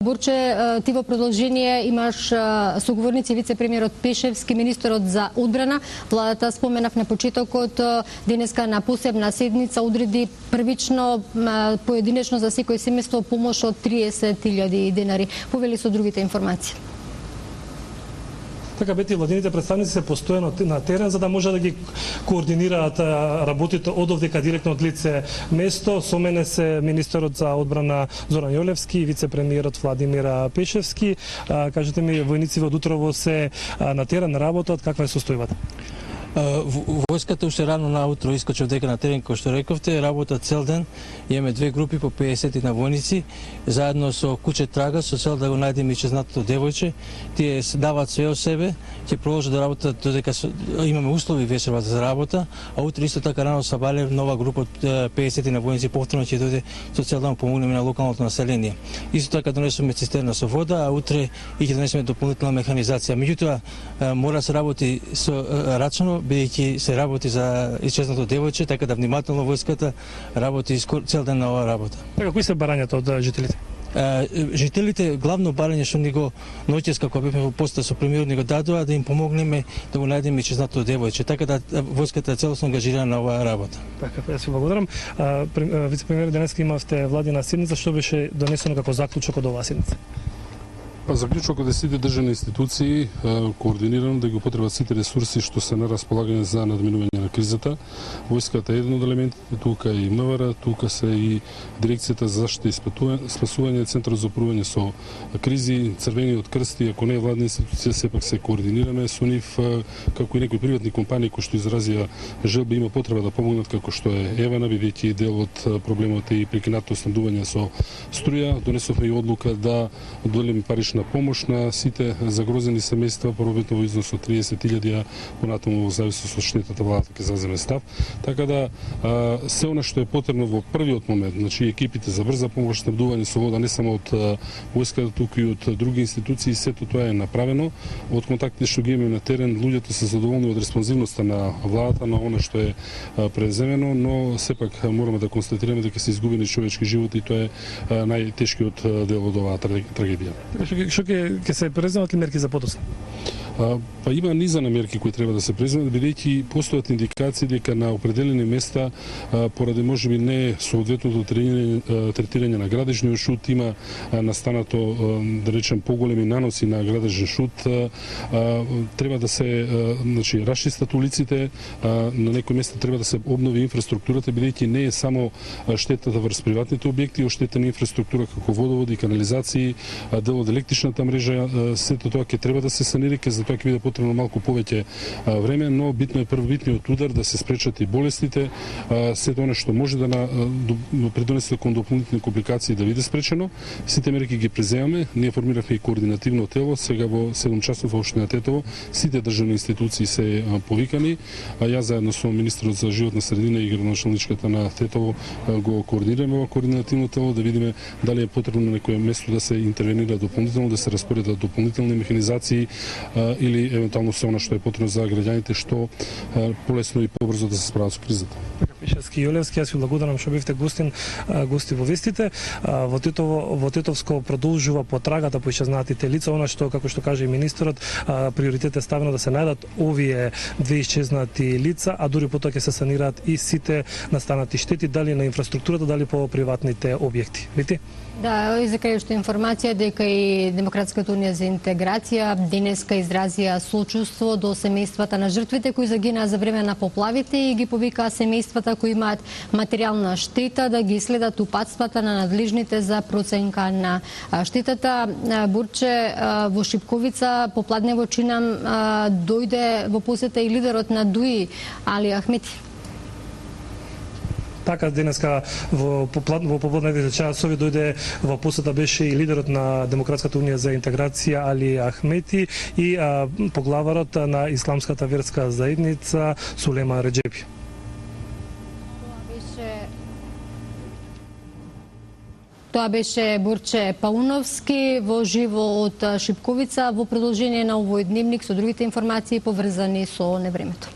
Бурче, ти во продолжение имаш соговорници вице-премиерот Пешевски, министерот за одбрана. Владата, споменав на почетокот, денеска на посебна седница одреди првично поединечно за секој семејство помош од 30.000 денари. Повели со другите информации. Така, Бети, владините представници се постојано на терен за да може да ги координираат работите од овдека директно од лице место. Со мене се министерот за одбрана Зоран Јолевски и вице-премиерот Владимир Пешевски. Кажете ми, војници од утрово се на терен работат, каква е состојбата? Војската уште рано наутро искочи дека на терен, кој што рековте, работа цел ден. Имаме две групи по 50 на војници, заедно со куќе трага, со цел да го најдеме исчезнатото девојче. Тие даваат све од себе, ќе продолжат да работат додека имаме услови вечерва за работа, а утре исто така рано са Балев нова група од 50 на војници повторно ќе дојде со цел да помогнеме на локалното население. Исто така донесоме цистерна со вода, а утре и ќе донесеме дополнителна механизација. Меѓутоа мора да се работи со рачно, бидејќи се работи за исчезнато девојче, така да внимателно војската работи цел ден на оваа работа. Така, кои се барањата од жителите? Жителите главно барање што ни го ноќес како бевме во поста со премиерот ни го дадоа да им помогнеме да го најдеме исчезнатото девојче, така да војската е целосно ангажирана на оваа работа. Така, јас ви благодарам. Вице-премиер, денеска имавте владина седница, што беше донесено како заклучок од оваа седница? Заклучокот е сите државни институции координирано да ги употребат сите ресурси што се на располагање за надминување на кризата. Војската е еден од елементите, тука и МВР, тука се и дирекцијата за заштита и спасување, центарот за управување со кризи, Црвениот крст и ако не е владна институција, сепак се координираме со нив, како и некои приватни компании кои што изразија желба има потреба да помогнат, како што е Евана, бидејќи дел од проблемот и прекинато снабдување со струја. Донесовме и одлука да доделиме парична помош на сите загрозени семејства, првобитно во износ од 30.000, понатаму во зависност од штетата владата ќе заземе став. Така да се она што е потребно во првиот момент, значи екипите за брза помош, снабдување со вода не само од војската, туку и од други институции, сето тоа е направено. Од контактите што ги имаме на терен, луѓето се задоволни од респонзивноста на владата, на она што е преземено, но сепак мораме да констатираме дека се изгубени човечки животи и тоа е најтешкиот дел од оваа трагедија. Што ќе се преземат ли мерки за подоцна? Па има низа на мерки кои треба да се преземат, бидејќи постојат индикации дека на определени места поради можеби не соодветното третирање на градежниот шут има настанато, да речем, поголеми наноси на градежен шут, треба да се значи расчистат улиците, на некои места треба да се обнови инфраструктурата, бидејќи не е само штетата врз приватните објекти, оштетена инфраструктура како водоводи, канализации, дел од електричната мрежа, сето тоа ќе треба да се санира, за тоа ќе биде потребно малку повеќе време, но битно е првобитниот удар да се спречат и болестите, сето она што може да придонесе кон дополнителни компликации да биде спречено. Сите мерки ги преземаме, ние формиравме и координативно тело, сега во 7 часов во општина Тетово, сите државни институции се повикани, а јас заедно со министерот за животна средина и градоначалничката на Тетово го координираме во координативно тело да видиме дали е потребно на некое место да се интервенира дополнително, да се распоредат дополнителни механизации или евентуално се она што е потребно за граѓаните што полесно и побрзо да се справат со кризата. Пешевски и Јолевски, јас ви благодарам што бевте гости во вестите. Во Тетовско продолжува потрагата по исчезнатите лица, она што, како што каже и министерот, приоритет е ставено да се најдат овие две исчезнати лица, а дури потоа ќе се санираат и сите настанати штети, дали на инфраструктурата, дали по приватните објекти. Видите? Да, и за крај уште информација дека и Демократската унија за интеграција денеска изразија сочувство до семејствата на жртвите кои загинаа за време на поплавите и ги повикаа семејствата кои имаат материјална штета да ги следат упатствата на надлежните за проценка на штетата. Бурче, во Шипковица попладнево чинам дојде во посета и лидерот на ДУИ Али Ахмети. Така, денеска во попладневите часови дојде во посета беше и лидерот на Демократската унија за интеграција Али Ахмети и поглаварот на Исламската верска заедница Сулейман Реджепи. Тоа беше Бурче Пауновски во живо од Шипковица во продолжение на овој дневник со другите информации поврзани со невремето.